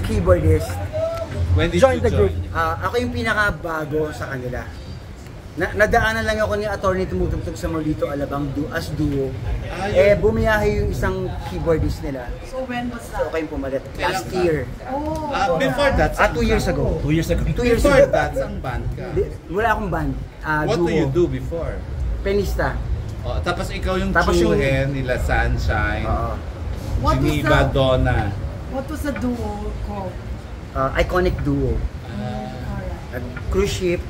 keyboardist. When did Join you the group. join? Ako yung pinakabago sa kanila. Nadaanan lang ako ni attorney tumutugtog sa Maulito Alabang as duo. Bumiyahe yung isang keyboardist nila. So when was that? So kayong pumalit. Last year. Before that, 2 years ago. 2 years ago. 2 years before ago. that, saan band ka? Wala akong band. What duo. do you do before? Penista. Tapos ikaw yung Tapos tsuhen nila Sunshine, What was Geneva, the- Donna. What was the duo called? Iconic duo. Cruise ship.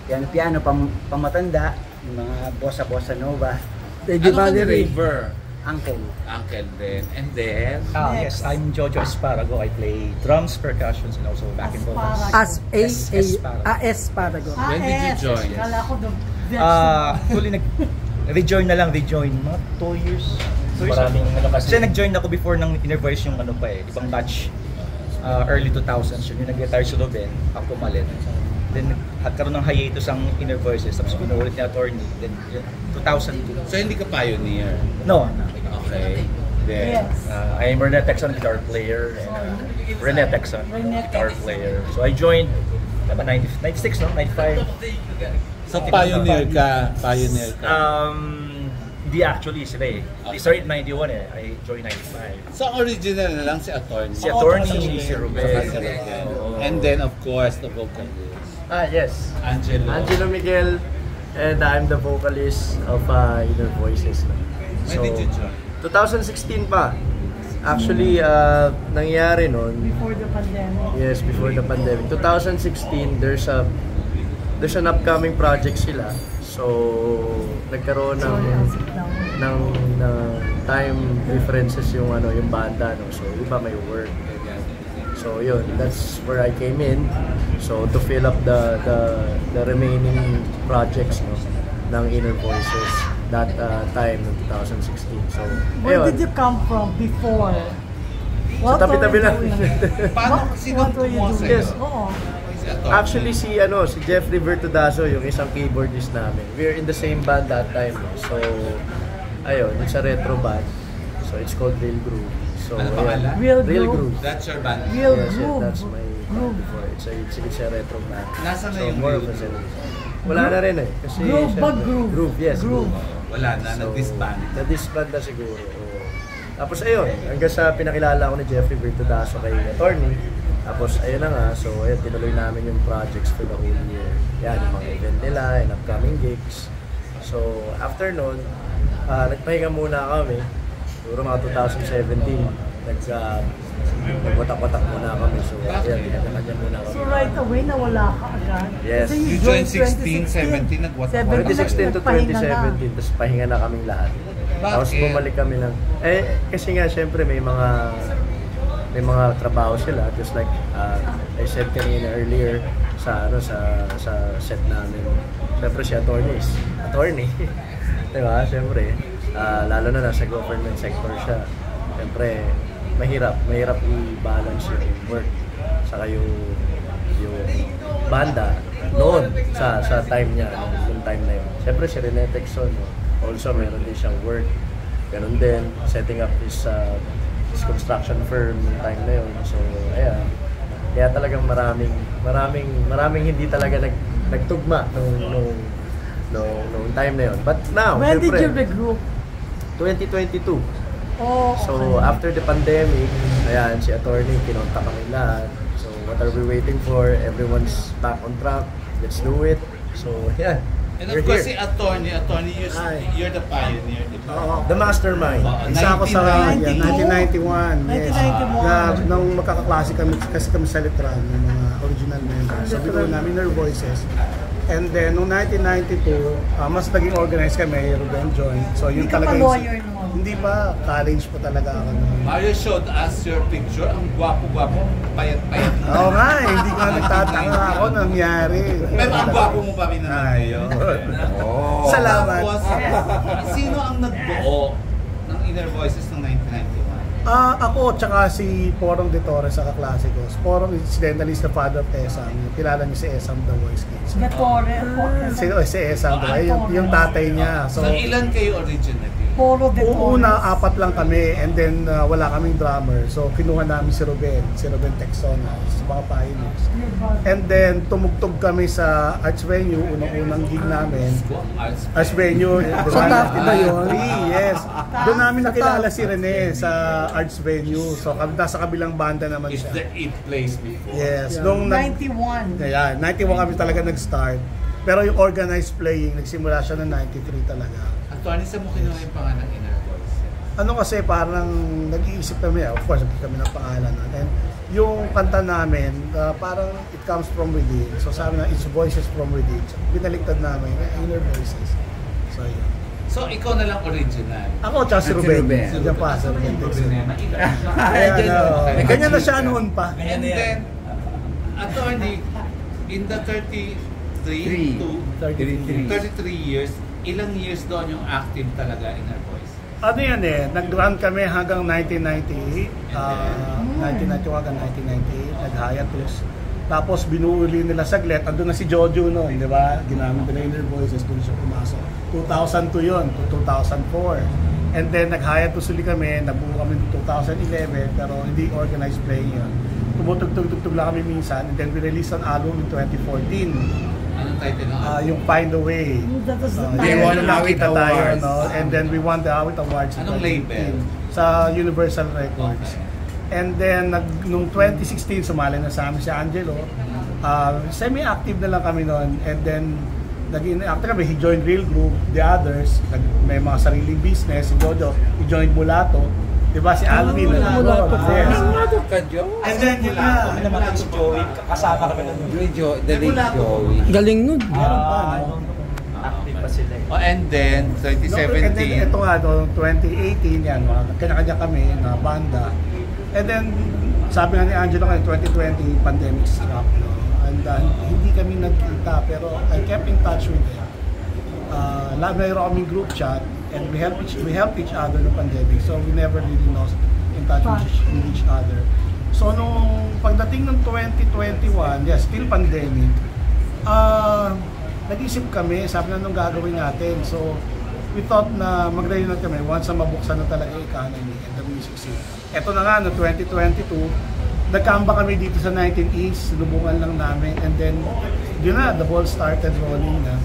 Piano, pamatanda. Yung mga bossa nova. Ano ka ni River? Uncle. Uncle din. And then? Yes, I'm Jojo Esparago. I play drums, percussions, and also backing vocals. Esparago. When did you join? Kala ko the Actually, rejoin na lang, mga 2 years. Maraming kasi nag-join ako before ng Inner Voice yung ano pa ibang batch. Early 2000s yun, yung nag-retire si Ruben, ako pumalit. Then nagkaroon ng hiatus ang Inner Voices, tapos pinuulit ni attorney. Then 2002. So hindi ka pioneer? No. Okay. Then, I am Rene Texon, guitar player. And, Rene Texon, guitar player. So I joined, 96, no? 95. so pioneer ka? Hindi actually sila They started 91 I joined 95. So original na lang si attorney? Si attorney, si Ruben. And then of course the vocalist. Yes. Angelo Miguel, and I'm the vocalist of Inner Voices. When did you join? 2016 pa. Actually, nangyari noon. before the pandemic. Yes, before the pandemic. 2016, there's an upcoming project sila. So, nagkaroon ng time differences yung banda, no. So, iba may work. So, yun, that's where I came in. So, to fill up the remaining projects, no, ng Inner Voices that time in 2016. So, Where did you come from before? Sa tabi-tabi lang. Paano sino kumuha sa'yo? Yes. Actually, si Jeffrey Vertudazo, yung isang keyboardist namin. We're in the same band that time. So, ayun, it's a retro band. So, it's called Real Groove. So, ano pangalan? Real Groove. That's your band? Real Yes, Groove. that's my band before. It's a retro band. Nasaan na So, yung more Real of a Groove? Wala na rin kasi Groove ba syempre, groove? Groove, yes. Groove. Wala na, nag-disband. Na-disband na siguro. Oo. Tapos ayun, hanggang sa pinakilala ko ni Jeffrey Vertudazo kay attorney. Tapos ayun na nga, so ayun, tinuloy namin yung projects for the whole year. Yan, yung mga event nila, and upcoming gigs. So after nun, nagpahinga muna kami. Siguro mga 2017, nagwatak-watak muna kami. So ayun, kanya muna kami. So right away, nawala ka agad? Yes. Kasi You joined 16, 17, nagwatak-watak. 2016 to 2017, tapos pahinga na kaming lahat. Tapos bumalik kami ng... kasi nga, syempre may mga trabaho sila. Just like I said kanina earlier sa set namin. Syempre si attorney. Diba? Syempre, lalo na nasa government sector siya. Syempre, mahirap i-balance yung work saka yung banda noon sa time niya, yung time na yun. Syempre si Rene Texon, also meron din siyang work. Ganon din, setting up his construction firm yung time na yun. So, ayan. Kaya talagang maraming hindi talaga nagtugma nung time na yun. But now, When did syempre, you regroup? 2022. Oh, So, okay. after the pandemic, ayan, si attorney, kinontak kami lahat. So, what are we waiting for? Everyone's back on track. Let's do it. So, yeah. And of course, si attorney, you're the pioneer, di ba? The mastermind. Isa ako sa 1991. 1991. Nung magkakaklase kami, kasi kami sa Letran, ng mga original members. So, bigyan namin Inner Voices. And then, noong 1992, mas naging organized kami, Ruben joined. So, yun Hindi ka talaga pa lawyer noon? Hindi pa, college pa talaga ako noon. Mario showed us your picture. Ang gwapo-gwapo, payat-payat. Oo nga, hindi ko nagtataka ako nangyari. Pero ang gwapo mo pa rin naman ngayon. Oh. Salamat. Tapos, sino ang nagbuo ng Inner Voices ng 1991? Ako, tsaka si Porong de Torres sa kaklase ko. Porong, incidentally, is the father of Esam. Kilala niyo si Esam, the voice kids. The Torres. Si Esam, yung tatay niya. So, ilan kayo originally? Puro de Una, 4 lang kami and then wala kaming drummer. So kinuha namin si Ruben Texona, sa mga pioneers. And then tumugtog kami sa Arts Venue, unang gig namin. Arts Venue, Sa Taft ba yun? Yes. Doon namin nakilala si Rene sa Arts Venue. So nasa kabilang banda naman Is siya. the it place before? Yes. Nung 91. Kaya 91 kami talaga nag-start. Pero yung organized playing, nagsimula siya ng 93 talaga. Actually, sa mo kinuha yung pangalan ng Inner Voices? Ano kasi parang nag-iisip kami, of course, nagkita kami ng pangalan natin. Yung kanta namin, parang it comes from within. So sabi na, it's voices from within. So binaliktad namin, Inner Voices. So yun. So, ikaw na lang original. Ako, tsaka si Ruben. Diyan pa, si Ruben. Ganyan na siya noon pa. And then, attorney, in the 33 to 33 years, ilang years doon yung active talaga Inner Voice? Ano yan eh, nag-run kami hanggang 1998, 1991 hanggang 1998, nag-hiatus. Tapos binuuli nila saglit, andun na si Jojo noon, di ba? Ginamit nila Inner Voices, doon siya pumasok. 2002 yun, to 2004. And then nag-hiatus ulit kami, nabuo kami noong 2011, pero hindi organized playing yun. Tumutugtog-tugtog lang kami minsan, and then we released an album in 2014. Anong title ng album? Yung Find a Way. That was the They won the Awit Awards. And then we won the Awit Awards. Anong label? Sa Universal Records. Okay. And then, nung 2016, sumali na sa amin si Angelo. Semi-active na lang kami noon. And then, naging active kami. He joined Real Group, the others. May mga sariling business. Si Jojo, he joined Mulato. Diba si Alvin? Mulato. Yes. Ka, Joe? And then, yun na. Kami naman si Joey, kasama kami ng The late Joey. Galing nun. Meron pa, no? active pa sila eh. Oh, and then, No, and then, 2017. ito nga, 2018 yan, kanya-kanya kami na banda. And then, sabi nga ni Angelo ngayon, 2020, pandemic struck. No? And hindi kami nagkita, pero I kept in touch with them. Mayroon kaming group chat, and we help each other no pandemic. So, we never really lost in touch with each other. So, nung pagdating ng 2021, yes, still pandemic, nag-isip kami, sabi na nung gagawin natin. So, we thought na mag-reunite kami once na mabuksan na talaga yung economy and the music scene. Ito na nga, no 2022, nagkamba kami dito sa 19 East, lubungan lang namin, and then, yun na, the ball started rolling na.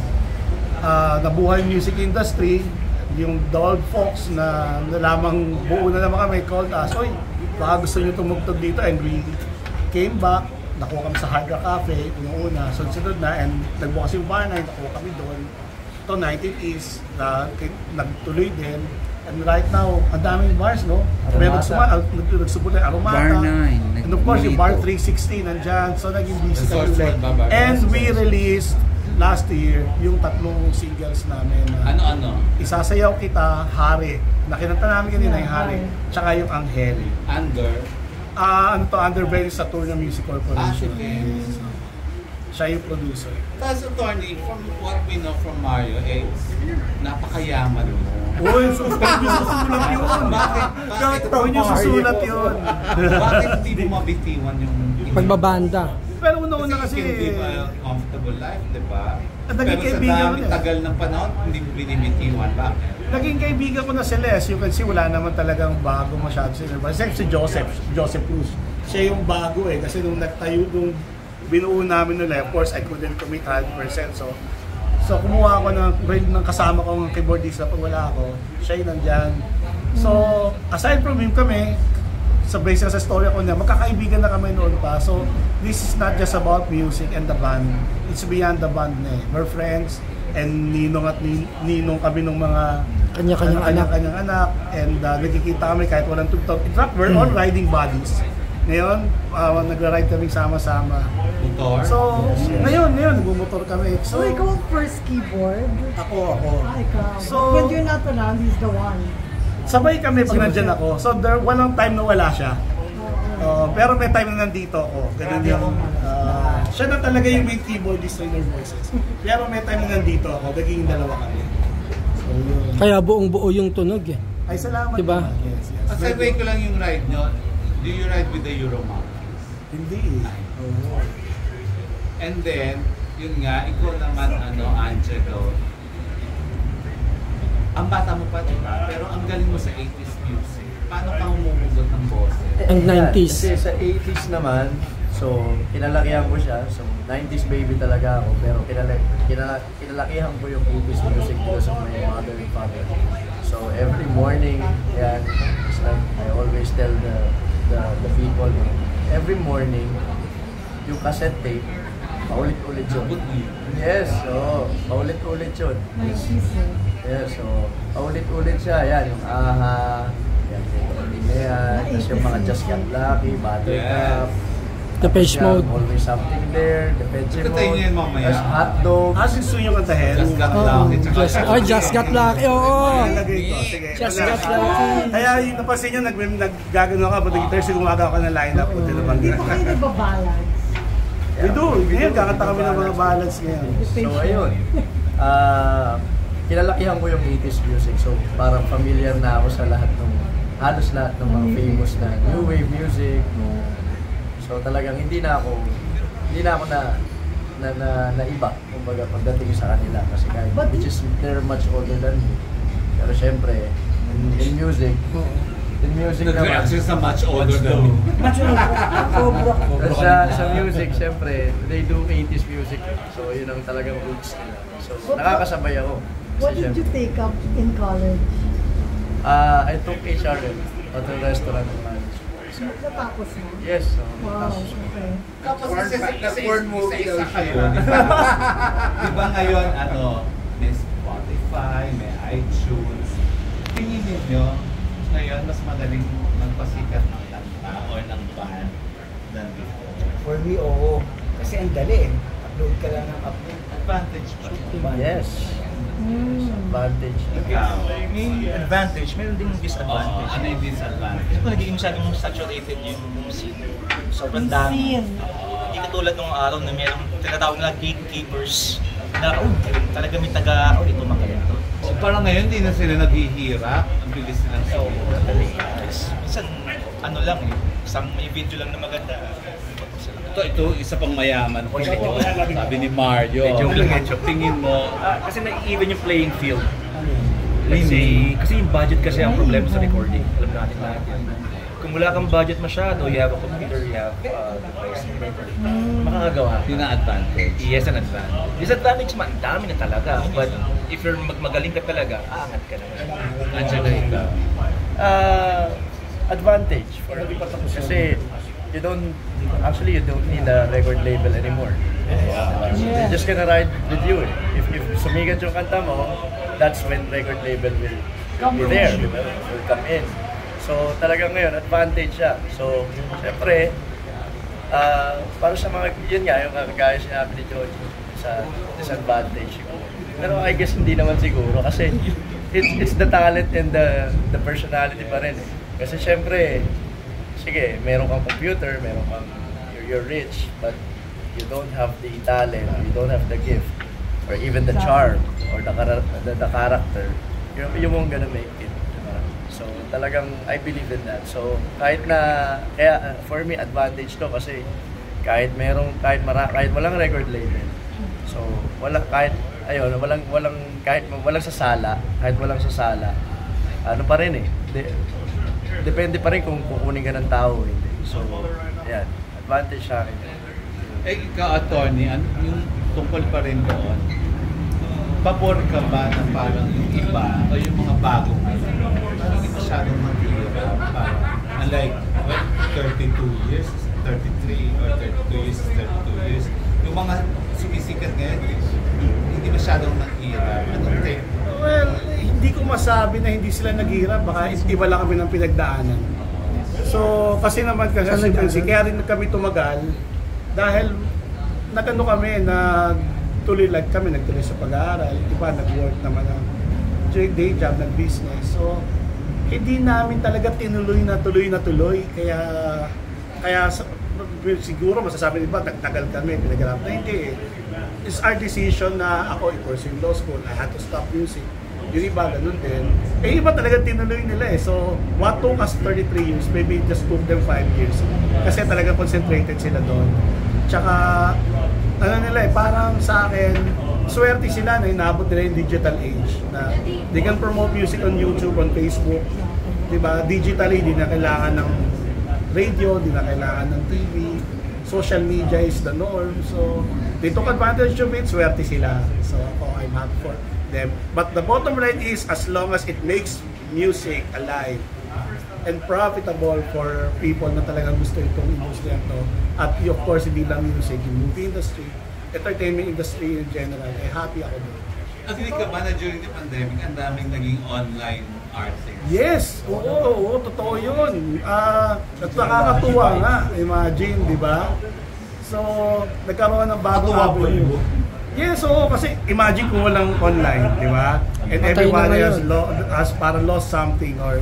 Nabuhay yung music industry, yung The Old Folks na lamang buo na naman kami, called us, oy, baka gusto nyo tumugtog dito, and we came back, nakuha kami sa Hard Rock Cafe, yung una, sunod na, and nagbukas yung bar na, nakuha kami doon. Ito, 19 East, nagtuloy din. And right now, ang daming bars, no? May nagsubot ng Aromata. Bar 9. And of course, yung Bar 316 nandyan. So, naging busy kami ulit. Bar. And we released last year yung 3 singles namin. Ano? Isasayaw Kita, Hari. Nakinanta namin kanina yung Hari. Tsaka yung Anghel. Under Benny sa Tour ng Music Corporation. Sige. Siya yung producer. Tapos, attorney, from what we know from Mario, napakayaman mo. Uy, susulat yun. Kahit taon yung susulat yun. Bakit hindi mo mabitiwan yung Pagbabanda. Pero una-una kasi, hindi ba comfortable life, di ba? At naging Pero sa kaibigan daming ko na. tagal ng panahon, hindi mo binibitiwan. Bakit? naging kaibigan ko na si Les. You can see, wala naman talagang bago masyado si Nerva. Except si Joseph Cruz. Siya yung bago eh. Kasi nung nagtayo, nung binuo namin nila, of course, I couldn't commit 100%. So kumuha ako ng kasama ko ng keyboardista pag wala ako. Siya yung nandyan. So, aside from him kami, sa base sa story ko niya, magkakaibigan na kami noon pa. So, this is not just about music and the band. It's beyond the band na eh. We're friends, and Ninong at Ninong kami ng mga kanya-kanyang anak. And nagkikita kami kahit walang tugtog. In fact, we're all riding buddies. Ngayon, nagra-ride kami sama-sama. Motor? So, ngayon, nagmumotor kami. So, ikaw ang first keyboard? Ako. Ikaw. So, when you're not around, he's the one. Sabay kami pag nandyan ako. So, walang time na wala siya. Pero may time na nandito ako. Ganun yung, siya na talaga yung main keyboardist Inner Voices. Pero may time na nandito ako. Naging dalawa kami. So, yun. Kaya buong-buo yung tunog eh. Ay, salamat. Diba? Yes. Aside ko lang yung ride nyo. Do you ride with the Euromark? Hindi eh. Oo. And then, yun nga, ikaw naman, Angelo, ang bata mo pa, diba? Pero ang galing mo sa 80s music. Paano ka humuhugot ng boses? Ang 90s. Kasi sa 80s naman, so kinalakihan ko siya. So 90s baby talaga ako. Pero kinalakihan ko yung 80s music because of my mother and father. So every morning, yan, it's like I always tell the people, every morning, yung cassette tape, paulit-ulit yun. Yes, so paulit-ulit yun. Yes, so paulit-ulit siya. Yan, yung AHA, yan, tapos yung mga Just Got Lucky, Buttercup, Depeche Mode. Always Something There, Depeche Katayin niyo Mode, yun mamaya. tapos Hotdog. Gusto nyo kantahin? Just got lucky. Just got lucky. Oo. Lagay ko. Sige. Just Wala. got lucky. Kaya yung napansin nyo, naggagano ka, pati Thursday gumagawa ka ng line-up. Puti naman Hindi po kayo nagbabalance. We do. Ngayon, kakanta kami ng mga ballads ngayon. So ayun, kinalakihan ko yung 80s music. So parang familiar na ako sa halos lahat ng mga famous na new wave music. So talagang hindi na ako na iba, kumbaga pagdating sa kanila kasi kahit which is they're much older than me. Pero syempre, in music naman. Nag-reaction sa much older than me. Sa music, syempre, they do 80s music. So yun ang talagang roots nila. So nakakasabay ako. What did you take up in college? I took HRM, Hotel Restaurant and Management. Natapos mo? Yes. So, Wow, okay. Tapos isa kayo. Di ba ngayon, may Spotify, may iTunes. Tingin ninyo, ngayon mas magaling magpasikat ng kanta o ng band than before. For me, oo. Kasi ang dali eh. Upload ka lang ng upload. Advantage pa. yes. Advantage. Ikaw. May advantage, meron din disadvantage. Ano yung disadvantage? Kung nagiging masyadong saturated yung scene, sobrang dami. Hindi katulad nung araw na merong tinatawag na gatekeepers na talaga may ito magaling to. O parang ngayon, hindi na sila naghihirap. Ang bilis nilang So, sila. madali. Minsan, lang isang may video lang na maganda. Ito, isa pang mayaman. Sabi ni Mario. Tingin mo. Kasi na-even yung playing field. Let's say, kasi yung budget kasi ang problema sa recording. Alam natin lahat yan. Kung wala kang budget masyado, you have a computer, you have device, makakagawa. Yun ang advantage. Yes, an advantage. Disadvantage man, dami na talaga. But if you're magaling ka talaga, aangat ka naman. Andiyan na ikaw. Advantage. Kasi you don't need a record label anymore. They're just gonna ride with you. If sumigat yung kanta mo, that's when record label will be there, will come in. So talagang ngayon, advantage siya. So, syempre, para sa mga, yun nga, yung kagaya sinabi ni George, sa disadvantage siguro. Pero I guess hindi naman siguro kasi it's the talent and the personality pa rin eh. Kasi syempre, sige, meron kang computer, you're rich, but you don't have the talent, you don't have the gift, or even the charm, or the character, you won't gonna make it. So talagang I believe in that. So kahit for me advantage to kasi kahit walang record label. So walang sasala. Ano pa rin eh. Depende pa rin kung kukunin ka ng tao o hindi. So yan, advantage sa akin. Ikaw, attorney, yung tungkol pa rin doon, pabor ka ba na parang yung iba o yung mga bagong hindi masyadong mag-iirap unlike 32 years, 33 or 32 years, 32 years, yung mga sumisikat ngayon hindi masyadong mag-iirap. Anong take? Well, hindi ko masabi na hindi sila naghihirap, baka iba lang kami ng pinagdaanan. So, kasi naman kaya rin kami tumagal dahil nagano kami na tuloy nagtuloy sa pag-aaral, iba nag-work naman ng day job, nag-business. So, hindi namin talaga tuloy na tuloy. Kaya siguro masasabi nila, nagtagal kami, pinag-arap na hindi. It's our decision na ako i-pursue law school, I had to stop music. Yung iba, ganun din. Iba talaga tinuloy nila eh. So, what took us 33 years, maybe just took them 5 years. Kasi talaga concentrated sila doon. Tsaka, nila parang sa akin, swerte sila na inabot nila yung digital age na they can promote music on YouTube, on Facebook, diba? Digitally, di na kailangan ng radio, di na kailangan ng TV, social media is the norm. So, they took advantage of it, swerte sila. So, ako, I'm happy for them. But the bottom line is, as long as it makes music alive and profitable for people na talagang gusto itong industry to, at of course, hindi lang music, yung movie industry, entertainment industry in general, happy ako doon. At hindi ka ba na during the pandemic, ang daming naging online artists? Yes! Oo, totoo yun. At nakakatuwa nga, imagine, di ba? So, nagkaroon ng bagong avenue. Yes, oo, kasi imagine kung walang online, di ba? And everybody has parang lost something or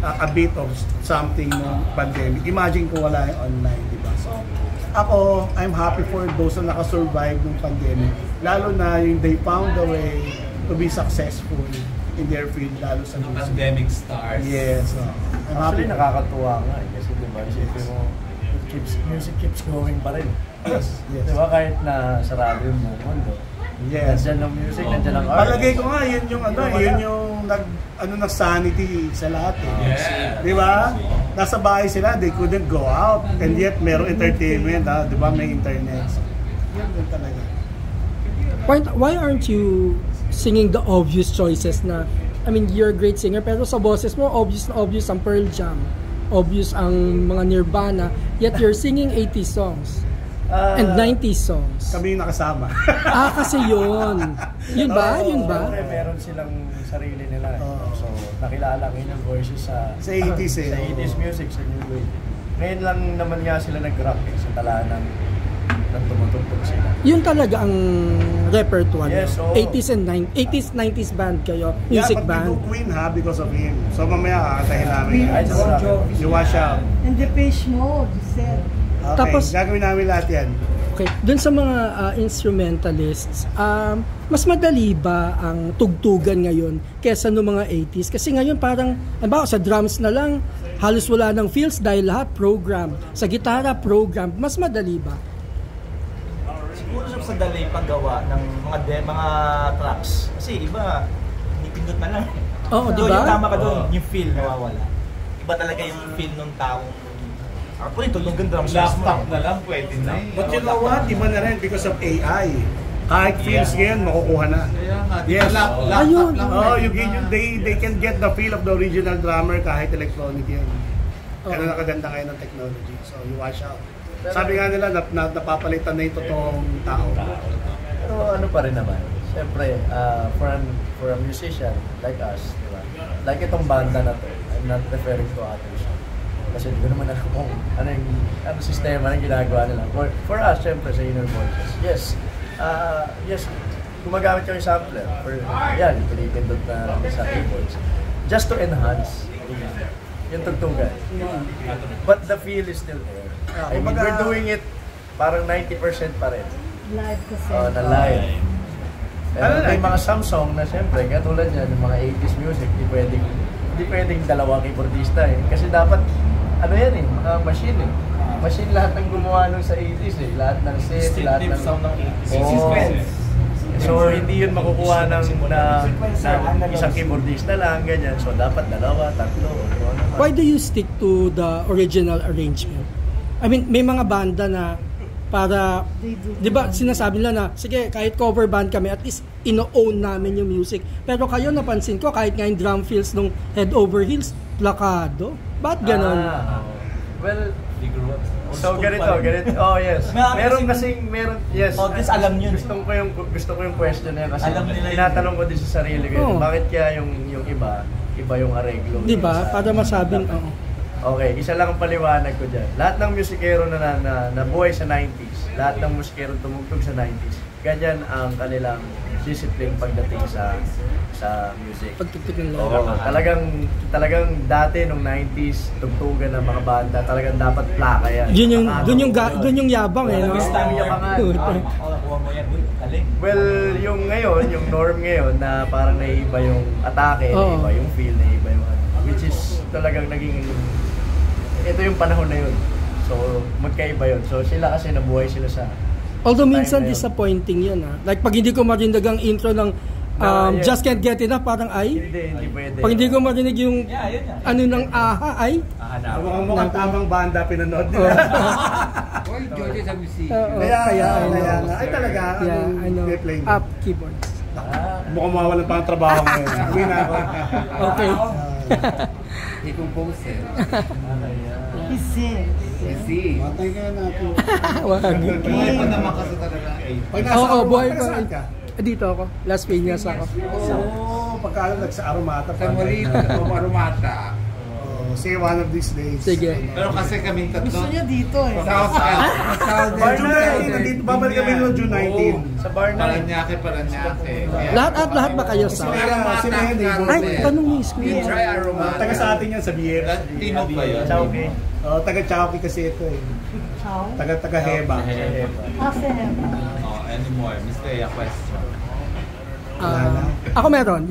a bit of something ng pandemic. Imagine kung wala yung online, di ba? So, ako, I'm happy for those na nakasurvive ng pandemic. Lalo na yung they found a way to be successful in their field, lalo sa music. Pandemic stars. Yes. I'm happy. Actually, nakakatuwa nga kasi diba, isipin mo, music keeps going pa rin. Yes. Diba, kahit na sarado yung mundo. Yes. Nandiyan ang music, nandiyan ang art. Palagay ko nga, yun yung yun yung nag-sanity sa lahat. Yeah. Di ba? Nasa bahay sila, they couldn't go out. And yet, merong entertainment, di ba? May internet. So, yun talaga. Why aren't you singing the obvious choices na, I mean, you're a great singer, pero sa boses mo, obvious na obvious ang Pearl Jam, obvious ang mga Nirvana, yet you're singing 80s songs and 90s songs. Kami yung nakasama. Kasi yun. Yun ba? Yun ba? Siyempre, meron silang sarili nila. So, nakilala ko yung voices sa 80s sa 80s music, sa New Wave. Ngayon lang naman nga sila nag-rock sa talanang ng tumutugtog sila. Yun talaga ang repertoire. Yes, oo. 80s, 90s band kayo, music but band. we do Queen because of him. So mamaya kakatahin namin. Ay, Bon Jovi. You watch out. And Depeche Mode, you said. Okay, Tapos- gagawin namin lahat yan. Okay, dun sa mga instrumentalists, mas madali ba ang tugtugan ngayon kesa no mga 80s? Kasi ngayon parang, sa drums na lang, halos wala ng feels dahil lahat program. Sa gitara, program. Mas madali ba? Siguro sa dali paggawa ng mga tracks. Kasi iba, nipindot na lang. Oo, di So, ba? yung tama ka doon, yung feel nawawala. Iba talaga yung feel ng taong ako rin, tulungan drums Laptop na lang, pwede na eh. But you know what? Iba na rin because of AI. Kahit feels ngayon, makukuha na. Kaya nga, Yes. laptop Ayun. lang. Oh, they can get the feel of the original drummer kahit electronic yan. Kaya nakaganda ngayon ng technology. So you watch out. Sabi nga nila, napapalitan na yung totoong tao. Pero ano pa rin naman, siyempre, for a musician like us, di ba? Like itong banda na to, I'm not referring to others. Kasi hindi ko naman alam kung ano sistema na ginagawa nila. For us, siyempre, sa Inner Voices, yes, gumagamit kami sampler for, yan, pinipindot na sa keyboards. Just to enhance yung tugtugan. But the feel is still there. I mean, we're doing it parang 90% pa rin. Live kasi. Na live. Pero may mga Samsung na siyempre, katulad yan, yung mga 80s music, hindi pwedeng dalawang keyboardista eh. Kasi dapat, ano yan eh, mga machine eh. Machine lahat ng gumawa nung sa 80s eh. Lahat ng set, lahat ng sound ng 80s. Oo. So hindi yun makukuha ng isang keyboardista lang, ganyan. So dapat dalawa, tatlo, o ano man. Why do you stick to the original arrangement? I mean, may mga banda na para, di ba, sinasabi nila na, sige, kahit cover band kami, at least ino-own namin yung music. Pero kayo, napansin ko, kahit nga yung drum fills nung Head Over Heels, plakado. Ba't ganon? Well, so ganito. Oh yes. Yes. Oh, this alam yun. Gusto ko yung question na yun kasi Alam nila yun. tinatanong ko din sa sarili ko. Oh. Bakit kaya yung iba yung areglo? Di ba? Para masabing, Okay, isa lang ang paliwanag ko dyan. Lahat ng musikero na buhay sa 90s, lahat ng musikero tumugtog sa 90s, ganyan ang kanilang discipline pagdating sa music. pagtugtog ng Oo, laro. talagang dati nung 90s tugtugan ng mga banda, talagang dapat plaka yan. Dun yung yabang eh, no? Gusto yung yabangan. Kuha mo yan, uy, galing. Well, yung ngayon, yung norm ngayon na parang naiiba yung atake, Oo. naiiba yung feel, naiiba yung which is talagang naging ito yung panahon na yun. So, magkaiba yun. So, sila kasi nabuhay sila sa Although minsan Time na yun. disappointing yun Like pag hindi ko marinig ang intro ng Yeah. Just Can't Get Enough, parang ay. Hindi pwede. Pag hindi ko marinig yung yun. ano ng aha ay. Mukhang tamang banda pinanood nila. Oy, Jojo sa musik. Kaya nga. Ay talaga, Yeah, anong I know. play mo? Up keyboards. Mukhang mawalan pa ang trabaho ngayon. Uwi na ako. Okay. I-compose eh. He sings. Kasi, Matay ka natin. Wag. Buhay pa naman kasi talaga ang 8. Pag nasa Oo, Aromata, buhay taga pa. saan ka? Dito ako. Las Piñas ako. Oo, pagkaalam sa Aromata. sa Morita, o Aromata. Say one of these days. Sige. Pero kasi kaming tatlo. Gusto niya dito eh. South June 19, nandito, babalik kami noong June 19. Sa bar na. Paranaque. Lahat ba kayo sa? Si Rene, neighbor Ay, ko eh. tanong ni You Squid. try Aromata. Taga sa atin yan sa Biera. Timog ba yun? Chowky. Taga Chowky kasi ito eh. Chow? Taga Heba. Asen. Oh, anymore. Miss Leia, question. Ako meron,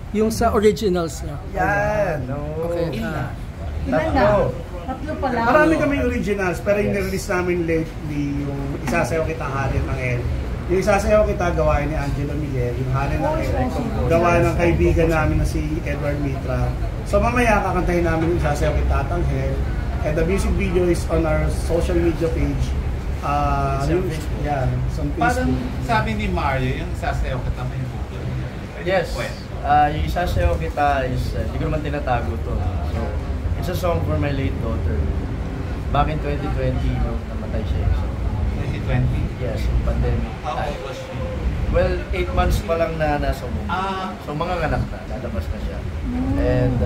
yung sa originals niya. Yan. No. Okay. Ilan Tatlo. na? Tatlo pa lang. Marami kaming originals, pero yung nirelease namin lately, yung Isasayaw Kita Halin ng El. Yung Isasayaw Kita gawain ni Angelo Miguel, yung Halin ng El, gawa ng kaibigan namin na si Edward Mitra. So mamaya kakantahin namin yung Isasayaw Kita Tanghel, and the music video is on our social media page. Sa Facebook. Yeah, sa Parang Facebook. sabi ni Mario, yung sasayaw kita may Google. Yes. Yung Isasayaw Kita is, hindi ko naman tinatago to. So, it's a song for my late daughter. Back in 2020, nung namatay siya. So, 2020? yes, yung pandemic. How old was she? Well, 8 months pa lang na nasa mo. Ah. So, mga anak na, lalabas na siya. And,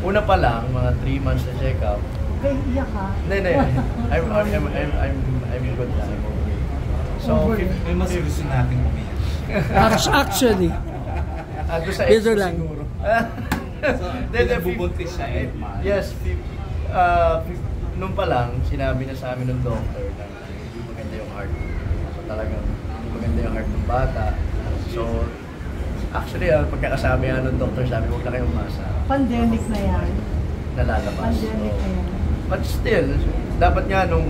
una pa lang, mga 3 months na check-up. Okay, iyak ka. Hindi. I'm good na. I'm okay. So, May mas gusto natin umiyak. Actually, doon sa Bigger expo lang. siguro. So, bubuntis siya 8 months. Yes, nung pa lang, sinabi na sa amin ng doctor na hindi maganda yung heart. So talagang hindi maganda yung heart ng bata. So, actually, pagkakasabi nga ng doctor, sabi huwag na kayong umasa. Pandemic na yan. Nalalabas. Pandemic na yan. But still, dapat nga nung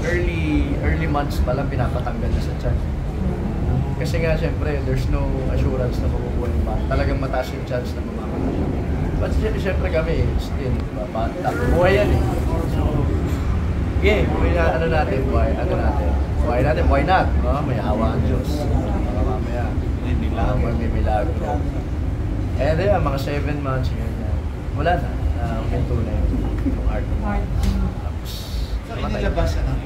early months pa lang pinapatanggal na sa chance. Kasi nga, syempre, there's no assurance na makukuha yung bata. Talagang mataas yung chance na mamamatay. But syempre kami, still, bata. Buhay yan eh. So, buhay na, buhay natin, why not? May awa ang Diyos. Mamaya, may milagro. And then, mga 7 months, wala na. Minto na yung art. Tapos, So, inilabas siya ng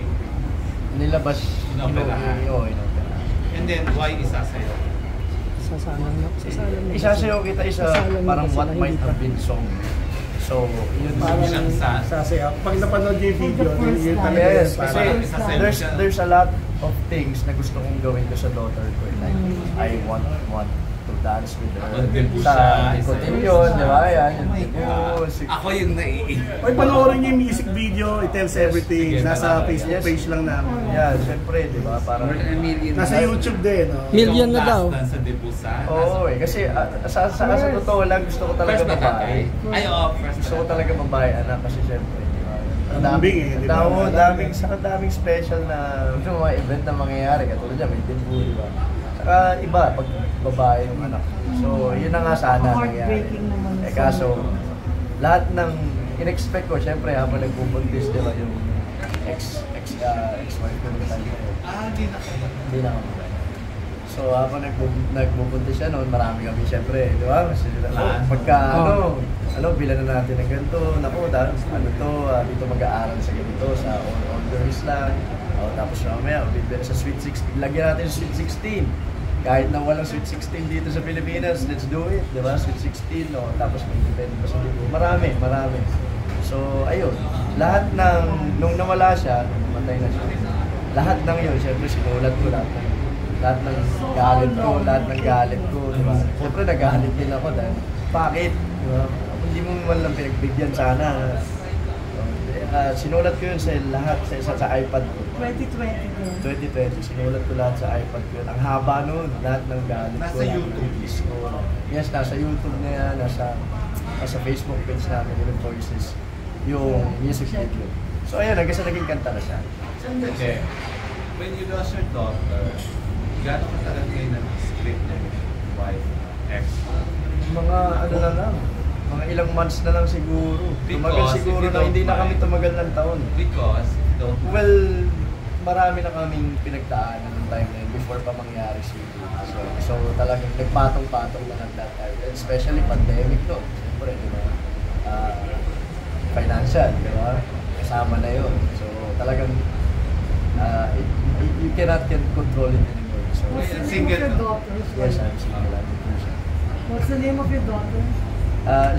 nilabas, Inoperahan. inoperahan. And then, why isasayaw? sasalang na. Isasayaw kita Sasalang parang na what sila, might hindi have pa. been song. So, yun Parang Siyang sa- sasayaw. Pag napanood niyo yung video, yun talaga yes, yung kasi parang- Isasayaw. there's a lot of things na gusto kong gawin ko sa daughter ko. Like, I want to dance with her. Mag-debut Sa siya, Cotillion, di ba? Yan, yung Oh my God. debut. Ako yung naiiyak. Oy, panoorin niyo yung music video, it tells everything. Sige, Nasa talaga. Facebook Yes. page lang namin. Yeah, syempre, di ba? Parang, More than a million. Nasa YouTube din, no? Million na daw. Sa debusan. oo kasi sa totoo lang gusto ko talaga First na babae. Ay, oo, first Gusto ko talaga babae, anak, kasi syempre, di ba? Ang lambing eh, di ba? Daming special na mga event na mangyayari. Katulad niya, may debut, di ba? Saka iba, pag babae yung anak. So, yun na nga sana nangyayari. Heartbreaking naman. Kaso, lahat ng in-expect ko, syempre, habang nagbubuntis, di ba, yung ex-wife ko ng time na yun. Di na kayo. Hindi na ako. So, habang nagbubuntis siya noon, marami kami syempre, di ba? Kasi, pagka, bilan na natin ng ganito, naku, dito mag-aaral sa ganito, sa on-girls lang. Tapos mamaya, sa Sweet 16, lagyan natin yung Sweet 16. Kahit na walang Sweet 16 dito sa Pilipinas, let's do it, di ba? Sweet 16, tapos may depend pa sa dito. Marami. So, ayun, lahat nung nawala siya, nung namatay na siya, lahat ng yun, syempre sinulat ko lahat ng galit ko, di ba? Syempre nagalit din ako dahil, bakit? Di ba? Hindi mo man lang pinagbigyan sana. Sinulat ko yun sa lahat, sa iPad ko. 2020, sinulat ko lahat sa iPad ko yun. Ang haba nun, lahat ng galit ko. Nasa YouTube. Ko. Yes, nasa YouTube na yan, nasa Facebook page namin, Little Voices, yung music video. So ayun, hanggang sa naging kanta na siya. Okay. When you lost your daughter, gano'n katagal kayo nag-script ng wife, ex? Mga ano na lang, mga ilang months na lang siguro. Tumagal Because siguro if you na don't hindi na kami mind. tumagal ng taon. Because, don't Well, marami na kaming pinagdaanan ng time na yun before pa mangyari si So talagang nagpatong-patong na ng that time. And especially pandemic no. Siyempre, di ba? Financial, di ba? Kasama na yun. So talagang you cannot control it anymore. So, What's the name of Single your ka? daughter? yes, I'm single. What's the name of your daughter?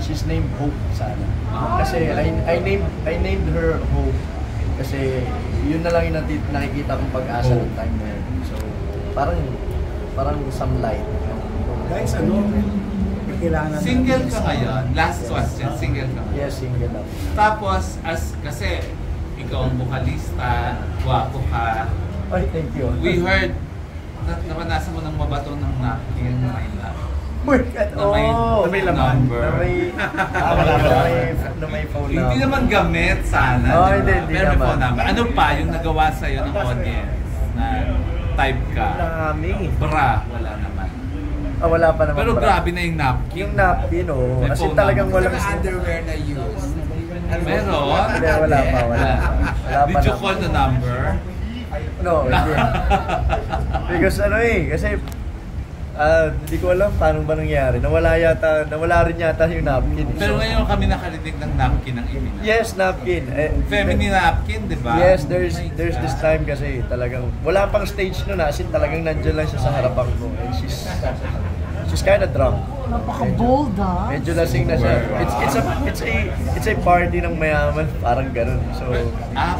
She's named Hope sana. Kasi I named her Hope kasi yun na lang yung nakikita kong pag-asa ng time na yun. So parang some light. Guys, ano? Kailangan Single ka ngayon. Last question, single ka ngayon. Yes, single ako. Tapos, kasi ikaw ang vokalista, gwapo ka, Ay, thank you. we heard na napanasan mo ng mabato ng napkin na may Oh, na may laman. number. Na may phone number. Hindi naman gamit sana. Oh, di ba? hindi Pero may naman. phone number. Ano pa yung nagawa sa'yo ng audience na type ka? Dami. Bra, wala naman. Wala pa naman. Pero bra. grabe na yung napkin. Yung napkin, oh. May Kasi phone talagang number. walang... underwear na use. Meron? Hindi, wala pa. Wala Did pa you naman. call the number? No, hindi. Because kasi hindi ko alam paano ba nangyari. Nawala rin yata yung napkin. Pero ngayon kami nakarinig ng napkin ng Imina. Yes, napkin. Feminine napkin, di ba? Yes, there's My this God. time kasi talagang wala pang stage nun as in talagang nandiyan lang siya sa harapan ko. And she's kind of drunk. Napaka-bold ah. Medyo lasing na siya. It's a party ng mayaman, parang ganun. So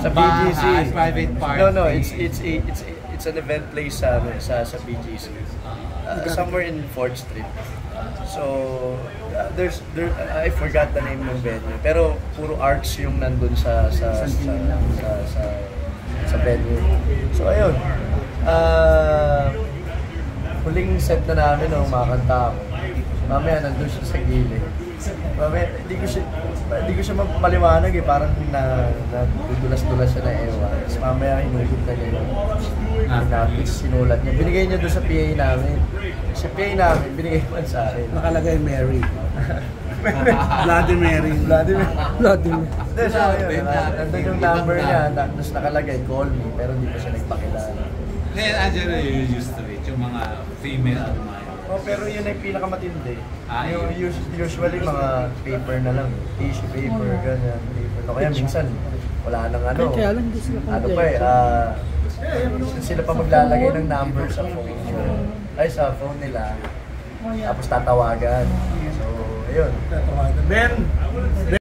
sa BGC. Private party. No, it's an event place sa BGC. Somewhere in 4th Street. So I forgot the name ng venue. Pero puro arts yung nandun sa venue. So ayun. Huling set na namin nung makakanta ako. Mamaya nandun siya sa gilid. Mamaya, hindi ko siya mapaliwanag eh. Parang nadudulas-dulas siya na ewa. Tapos mamaya hinugot na niya yung napis, sinulat niya. Binigay niya doon sa PA namin. Sa PA namin, binigay man sa akin. Nakalagay Mary. Vladimir. Hindi, so yun. Nandun yung number niya. Tapos nakalagay, call me. Pero hindi pa siya nagpakilala. Ngayon, Angelo, you used to it, yung mga female admirers. Oh, pero yun ay pinakamatindi. Yun. Usually mga paper na lang, tissue paper, ganyan, paper. O kaya minsan, wala nang ano. Kaya lang hindi sila Ano pa sila pa maglalagay ng number sa phone. Ay, sa phone nila. Tapos tatawagan. So, ayun. Ben,